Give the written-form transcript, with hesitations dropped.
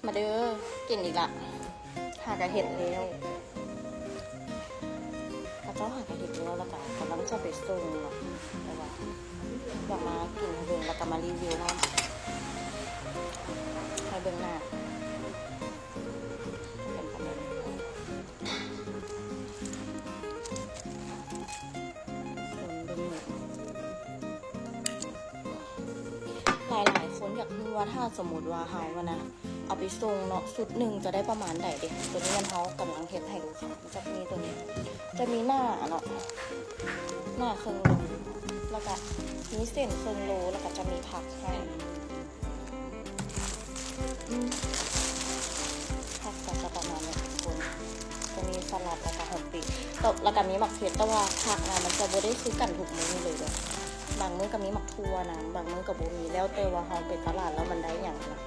มาเด้อกินอีกละหากระเห็ดแล้วกระเจ้าหากระเห็ดแล้วแล้วก็กำลังจะไปส่งเนาะแต่ว่าอยากมากินให้เบิ่งแล้วก็มารีวิวเนาะให้เบิ่งหน้าเป็นประเด็นหลายคนอยากรู้ว่าถ้าสมมติว่าเฮาอะนะเอาไปส่งเนาะสุดหนึ่งจะได้ประมาณไหนเด็กตัวนี้มันเฮากำลังเห็นให้ลูกค้าจะมีตัวนี้จะมีหน้าเนาะหน้าครึ่งโลแล้วก็มีเส้นครึ่งโลแล้วก็จะมีผักให้ผักก็จะประมาณนี้ทุกคนจะมีสลัดแล้วก็หอมปีแล้วก็มีหมักเผ็ดแต่ว่าผักนะมันจะบ่ได้ซื้อกันทุกมื้อเลยเด้อบางมื้อก็มีหมักทั่วนะบางมื้อก็บ่มีแล้วแต่ว่าเฮาไปตลาดแล้วมันได้อย่างละ